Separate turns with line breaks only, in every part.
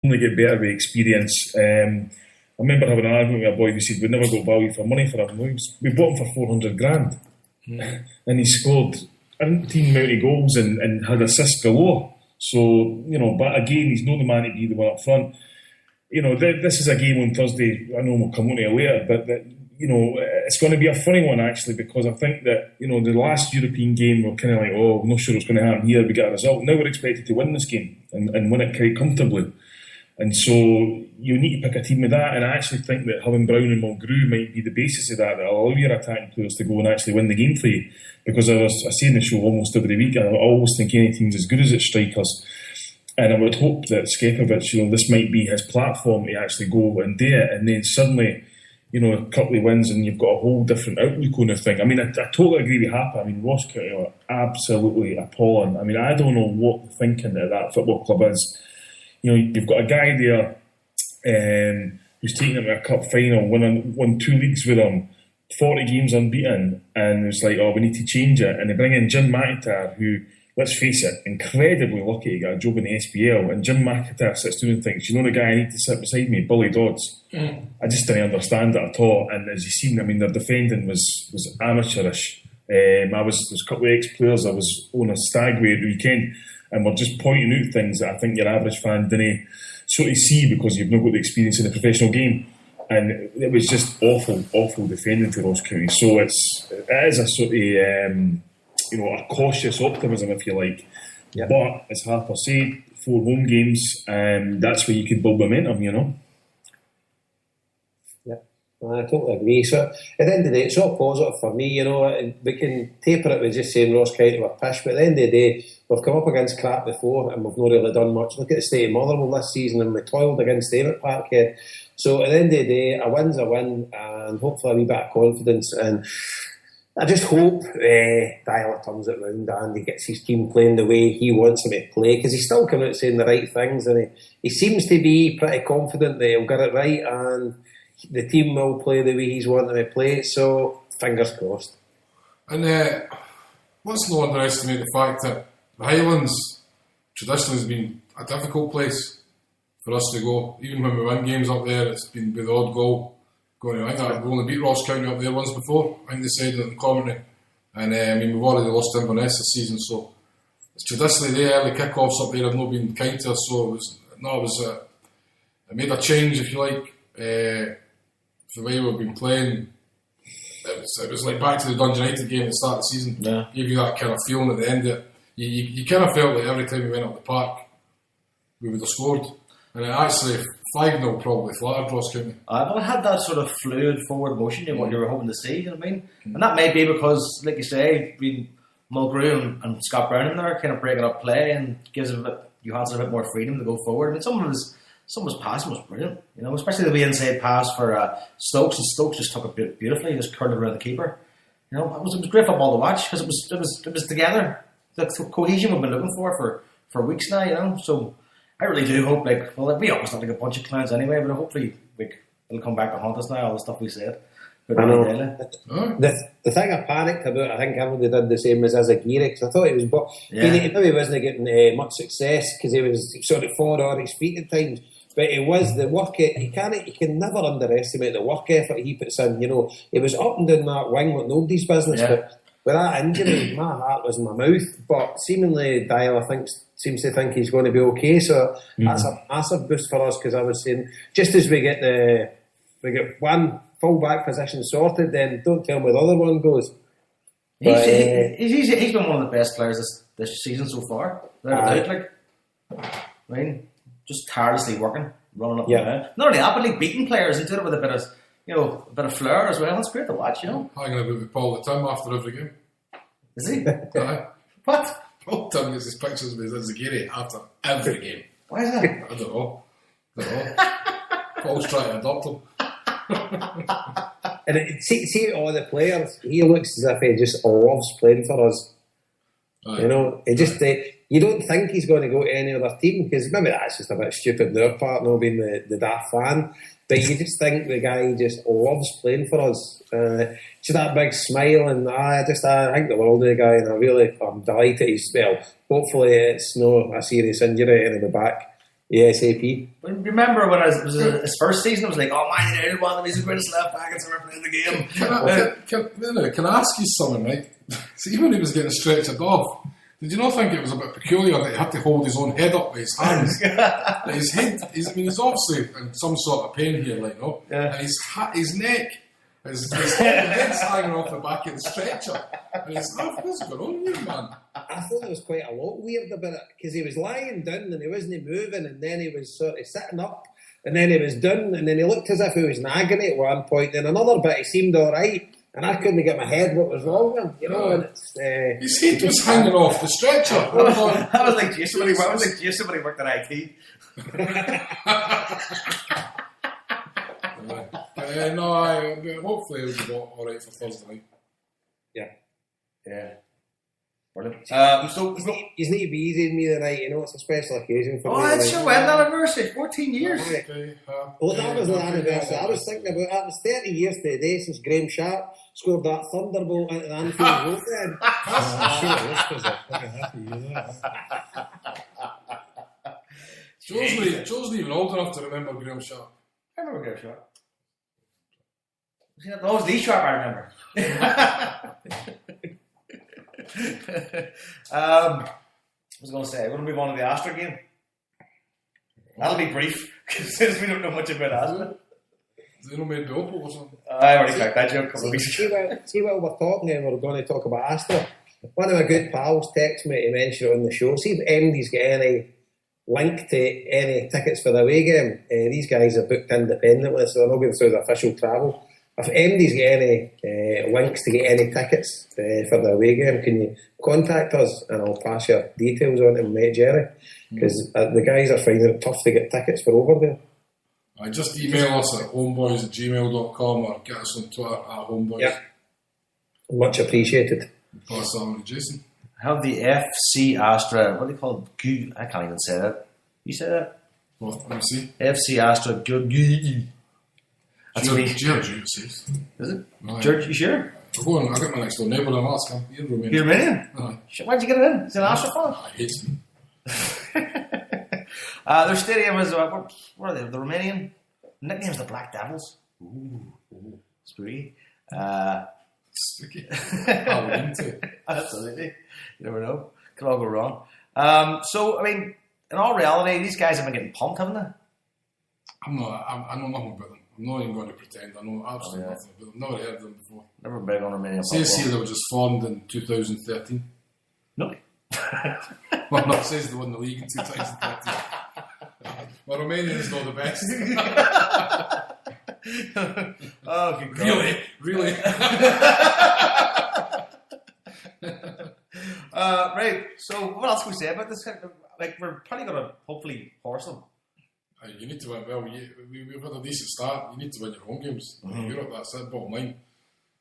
only get better with experience. I remember having an argument with a boy who said we'd never got value for money for him. We bought him for 400 grand, and he scored umpteen amount of goals and had assists galore. So, but again, he's not the man to be the one up front. This is a game on Thursday. I know we'll come on to it later, but it's going to be a funny one actually, because I think that, the last European game we're kind of like, I'm not sure what's going to happen here. We get a result. Now we're expected to win this game and win it quite comfortably. And so you need to pick a team with that. And I actually think that having Brown and Mulgrew might be the basis of that allow your attacking players to go and actually win the game for you. Because I say in the show almost every week, I always think any team's as good as its strikers. And I would hope that Skepovic, this might be his platform to actually go and do it. And then suddenly, a couple of wins and you've got a whole different outlook on the thing. I mean, I totally agree with Hapa. I mean, Ross County are absolutely appalling. I mean, I don't know what the thinking of that football club is. You've got a guy there who's taken him to a cup final, won 2 leagues with him, 40 games unbeaten, and it's like, we need to change it. And they bring in Jim McIntyre, who, let's face it, incredibly lucky to get a job in the SPL. And Jim McIntyre sits down and thinks, the guy I need to sit beside me, Billy Dodds. I just didn't understand it at all. And as you've seen, I mean, their defending was amateurish. There was a couple of ex-players I was on a stag with at the weekend, and we're just pointing out things that I think your average fan didn't sort of see because you've not got the experience in the professional game. And it was just awful defending for Ross County. So it is a sort of a cautious optimism, if you like. Yeah. But as Harper said, 4 home games, that's where you can build momentum.
Yeah, I totally agree. So at the end of the day, it's all positive for me. We can taper it with just saying Ross County were pish, but at the end of the day, we've come up against crap before and we've not really done much. Look at the state of Motherwell this season, and we toiled against them at Parkhead. So at the end of the day, a win's a win, and hopefully a wee bit of confidence. And I just hope Dyler turns it round and he gets his team playing the way he wants them to play, because he's still coming out saying the right things, and he seems to be pretty confident that he'll get it right and the team will play the way he's wanting them to play. So fingers crossed.
And let's not underestimate the fact that the Highlands traditionally has been a difficult place for us to go. Even when we win games up there, it's been with the odd goal going. I think we only beat Ross County up there once before. I think they said it in commentary. And we've already lost to Inverness this season, so it's traditionally the early kickoffs up there have not been kind to us. So it made a change, if you like, for the way we've been playing. It was like back to the Dundee United game at the start of the season.
Yeah.
Gave you that kind of feeling at the end of it. You kind of felt like every time we went up the park, we would have scored. And it actually, 5-0 probably flattered Ross County.
But it had that sort of fluid forward motion, what you were hoping to see, you know what I mean? And that may be because, like you say, Mulgrew and Scott Brown in there kind of breaking up play and gives Johansson a bit more freedom to go forward. I mean, some of his passing was brilliant, especially the way inside pass for Stokes, and Stokes just took it beautifully, just curled it around the keeper. It was great football to watch because it was together. The cohesion we've been looking for weeks now, So I really do hope, we always look like a bunch of clowns anyway, but hopefully it'll come back to haunt us now, all the stuff we said.
I know. The thing I panicked about, I think everybody did the same as Azagiri, because I thought he was, he maybe wasn't getting much success because he was sort of falling on his feet at times. But it was the work. You can never underestimate the work effort he puts in. He was up and down that wing like nobody's business. Yeah. But with that injury, my heart was in my mouth. But seemingly, Dial seems to think he's going to be okay. So that's a massive boost for us, because I was saying, just as we get one full back position sorted, then don't tell me where the other one goes.
He's been one of the best players this season so far. Just tirelessly working, running up and down. Not only that, but beating players and doing it with a bit of flair as well. It's great to watch,
Hanging about with Paul the Tim after every game.
Is he?
What? Paul Tim gets his pictures with Zagiri after every game.
Why is that?
I don't know. Paul's trying to adopt him.
And see all the players, he looks as if he just loves playing for us. He just... you don't think he's going to go to any other team, because maybe that's just a bit stupid on their part, not being the daft fan, but you just think the guy just loves playing for us. Just that big smile, and I think the world of the guy, and I'm delighted hopefully it's no a serious injury and he'll be back ASAP.
Remember when it was his first season? It was like, oh man, he did one of the greatest left back that's ever played in the game.
Can I ask you something, right? See, when he was getting stretchered off, did you not think it was a bit peculiar that he had to hold his own head up with his hands? Like his head, he's obviously in some sort of pain here, like, no? Yeah. And his neck, his head's hanging off the back of the stretcher. And he's what's going on here, man?
I thought there was quite a lot weird about it, because he was lying down and he wasn't moving, and then he was sort of sitting up, and then he was down, and then he looked as if he was in agony at one point, and another bit he seemed alright. And I couldn't get my head what was wrong with him, you know. And it's,
his head was hanging off the stretcher.
I was like Jason when he worked at IT.
Hopefully it'll be all right for Thursday night.
Yeah. Brilliant.
He's need to be easy with me tonight, you know. It's a special occasion for me.
Oh, it's your wedding anniversary, 14 years.
Okay.
Well, that was the anniversary. I was thinking about that. It was 30 years today since Graham Sharp scored that thunderbolt into the Anfield Road then.
Joe's not even old enough to remember Graham Sharp.
I remember Graham Sharp. That was the Sharp I remember. I was going to say, we're going to move on to the Astra game. That'll be brief, because since we don't know much about Astra.
They don't make dope or something.
I already cracked that joke a couple of weeks
ago. See what we're talking and we're going to talk about Astra. One of my good pals texted me to mention it on the show. See if MD's got any link to any tickets for the away game. These guys are booked independently, so they're not going through the official travel. If MD's got any links to get any tickets for the away game, can you contact us and I'll pass your details on to mate Jerry, because the guys are finding it tough to get tickets for over there.
Just email us at homeboys@gmail.com or get us on Twitter at homeboys.
Yeah. Much appreciated.
Pass on to Jason.
Have the FC Astra, what do you call it? I can't even say that. You say that?
What? Let me see.
FC Astra G. That's what he...
George,
is it? No, George, you sure?
Go on, I got my next door neighbour and ask him. You're Romanian.
You're Romanian? Why'd you get it in? Is it an Astra fan?
He hates me.
Their stadium is, what are they? The Romanian nickname's the Black Devils. Ooh. Spooky.
Spooky.
Absolutely. You never know. Could all go wrong. So, I mean, in all reality, these guys have been getting pumped, haven't they?
I know nothing about them. I'm not even going to pretend. I know absolutely nothing about them. Never heard of them before.
Never big on Romanian
football. It says here they were just formed in 2013.
No.
Well, no, it says they won the league in 2013. Well, Romanian is not the best.
Oh, good God.
Really?
Right, so what else can we say about this? Like, we're probably going to hopefully horse them.
You need to win. Well, we've had a decent start. You need to win your home games. Europe, that's it. Bottom line,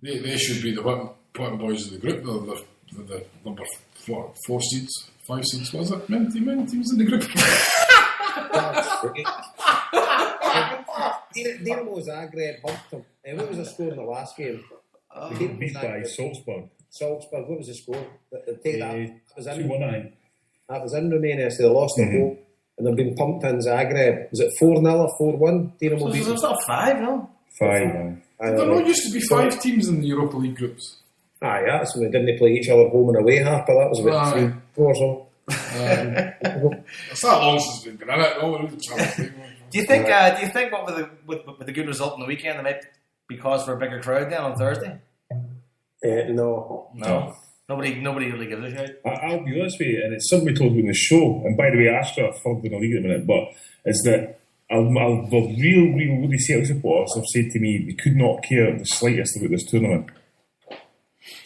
they should be the bottom boys of the group. They're the number 4 seeds, 5 seeds. What is it? Many teams in the group.
Dinamo Zagreb humped them. What was the score in the last game?
Beat by Salzburg.
What was the score? That was in
2-1.
That was in Romania, so they lost the goal. And they've been pumped in Zagreb. Was it 4-0 or 4-1? Dinamo beat them.
It's not 5, no?
5.
There not used to be 5 teams in the Europa League groups.
That's when they didn't play each other home and away half, but that was about 3 or so.
It's not long since we've been in it. No,
do you think what with the good result in the weekend, there might be cause for a bigger crowd then on Thursday?
No.
Nobody really gives a shit.
I'll be honest with you, and it's something we told you in the show. And by the way, Astra are third in the league at the minute, but it's that the really Celtic supporters have said to me they could not care the slightest about this tournament.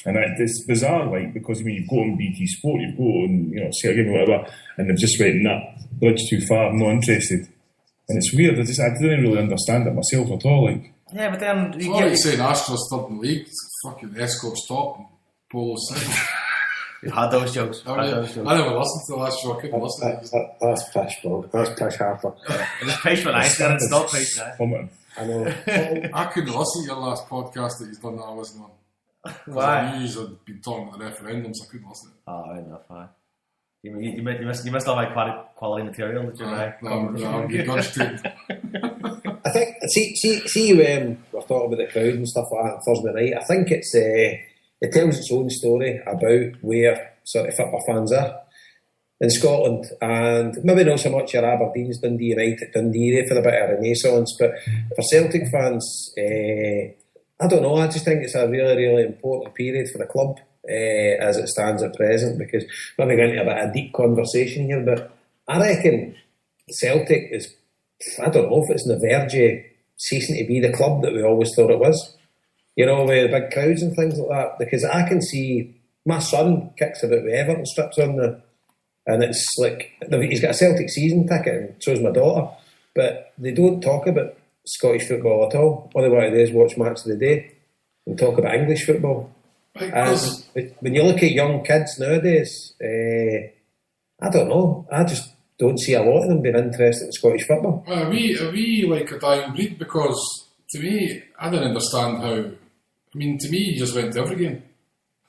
And it's bizarre, like, because you've got on BT Sport, you've got on, Celtic, whatever, and they've just went, nah, bridge too far, I'm not interested. And it's weird, I didn't really understand it myself at all. Like,
yeah, but then
you're saying Astra's third in the league, it's fucking Escort's top and Polo's second.
You've had those jokes.
I never listened to the last show, I couldn't listen to it.
That's pish, bro. That's pish Harper.
It's pish when I said it's not pish now.
I know.
I couldn't listen to your last podcast that you've done that I wasn't on.
Why?
I knew you had been talking about the referendums, I couldn't listen to it.
Oh, enough, fine. You missed all my quality material that you're
regurgitated.
I think, see when we're talking about the crowd and stuff like that on Thursday night, I think it tells its own story about where sort of football fans are in Scotland, and maybe not so much your Aberdeens, Dundee United, Dundee, for a bit of a renaissance, but for Celtic fans, I don't know, I just think it's a really, really important period for the club as it stands at present, because maybe going into a bit of a deep conversation here, but I reckon Celtic is, I don't know if it's on the verge of ceasing to be the club that we always thought it was, you know, with big crowds and things like that, because I can see my son kicks about with Everton strips on the, and it's like, he's got a Celtic season ticket and so's my daughter, but they don't talk about Scottish football at all. All they want to do is watch Match of the Day and talk about English football. And when you look at young kids nowadays, I don't know, I just don't see a lot of them being interested in Scottish football.
Are we like a dying breed? Because to me, I don't understand how. I mean, to me, you just went to every game.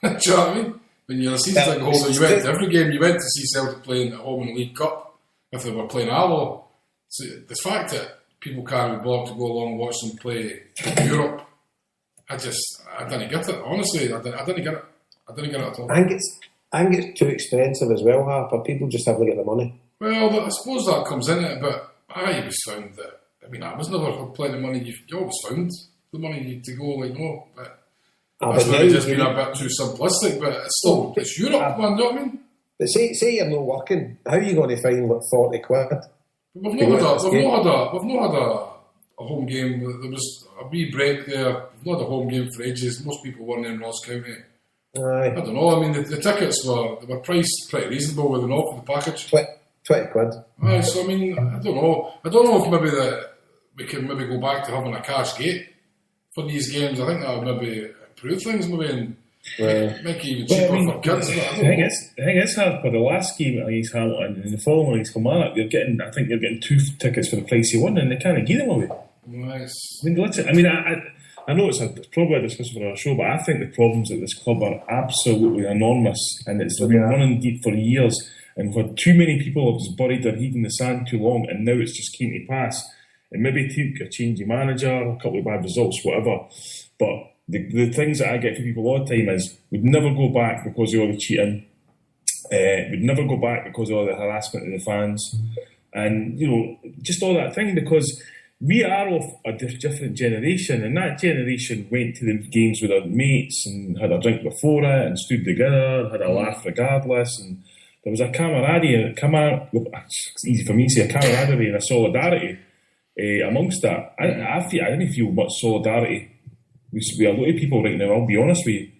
Do you know what I mean? When you're a season ticket holder, you went to every game. You went to see Celtic playing at home in the League Cup if they were playing Alloa. So the fact that people can't be bothered to go along and watch them play in Europe, I didn't get it. Honestly, I didn't get it. I didn't get it at all.
I think it's too expensive as well, Harper. People just haven't got the money.
Well, I suppose that comes in it, but I always found that. I mean, I was never plenty of money. You always found the money to go, like, no, but. That's maybe just been a bit too simplistic, but it's Europe, man, you know what I mean?
But say you're not working, how are you going to find like 40 quid?
We've not had a home game. There was a wee break there. We've not had a home game for ages. Most people weren't in Ross County.
Aye.
I don't know. I mean, the tickets were priced pretty reasonable with an offer the package.
20 quid.
Aye, so I mean, I don't know. I don't know if maybe we can maybe go back to having a cash gate for these games. I think that would maybe improve things, maybe, and make it even cheaper for kids.
I think it's hard for the last game against Hamilton and the following against Kilmarnock. You're getting 2 tickets for the price you won, and they can't give them away.
Nice.
I mean, I know it's probably a discussion for our show, but I think the problems at this club are absolutely enormous, and it's been running deep for years. And for too many people have just buried their head in the sand too long, and now it's just came to pass. It maybe took a change of manager, a couple of bad results, whatever, but the things that I get from people all the time is we'd never go back because of all the cheating. We'd never go back because of all the harassment of the fans. And, you know, just all that thing, because we are of a different generation, and that generation went to the games with their mates and had a drink before it and stood together, had a laugh regardless, and there was a camaraderie, it's easy for me to say, a camaraderie and a solidarity amongst that. I didn't feel much solidarity with a lot of people right now, I'll be honest with you.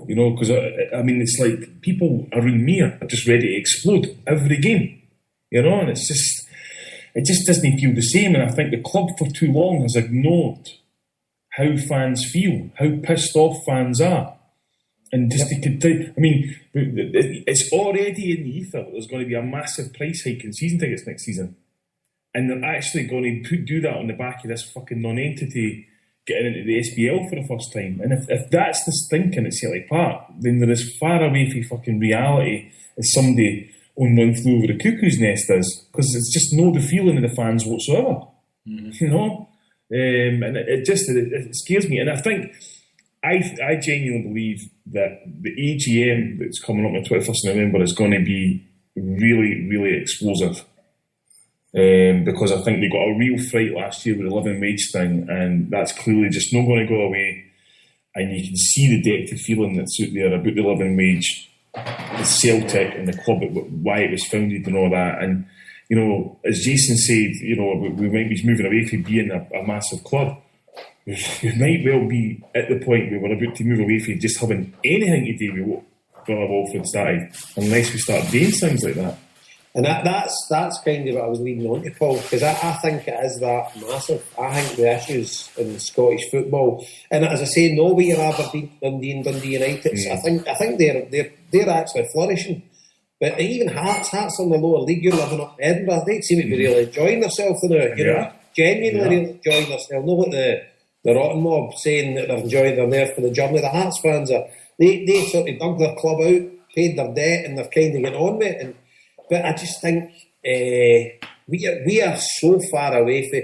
You know, because I mean, it's like people around me are just ready to explode every game. You know, and it just doesn't feel the same. And I think the club for too long has ignored how fans feel, how pissed off fans are. And just to continue, I mean, it's already in the ether that there's going to be a massive price hike in season tickets next season. And they're actually going to do that on the back of this fucking non-entity getting into the SPL for the first time. And if that's the stinking at Celtic Park, then they're as far away from fucking reality as somebody on One Flew Over the Cuckoo's Nest is, because it's just no the feeling of the fans whatsoever. Mm-hmm. You know? And it scares me. And I think, I genuinely believe that the AGM that's coming up on the 21st of November is going to be really, really explosive. Because I think they got a real fright last year with the living wage thing, and that's clearly just not going to go away. And you can see the depth of feeling that's out there about the living wage, the Celtic and the club, why it was founded and all that. And, you know, as Jason said, you know, we might be moving away from being a massive club. We might well be at the point where we're about to move away from just having anything to do with what Brother Walford started, unless we start doing things like that.
And that's kind of what I was leading on to, Paul, because I think it is that massive. I think the issues in Scottish football, and as I say, nobody in Aberdeen, Dundee and Dundee United, I think they're actually flourishing. But even Hearts in the lower league, you're living up in Edinburgh, they seem to be really enjoying themselves now, you know, genuinely really enjoying themselves. Not like the rotten mob saying that they're there for the journey. The Hearts fans are, they sort of dug their club out, paid their debt, and they're kind of getting on with it. And But I just think we are so far away from.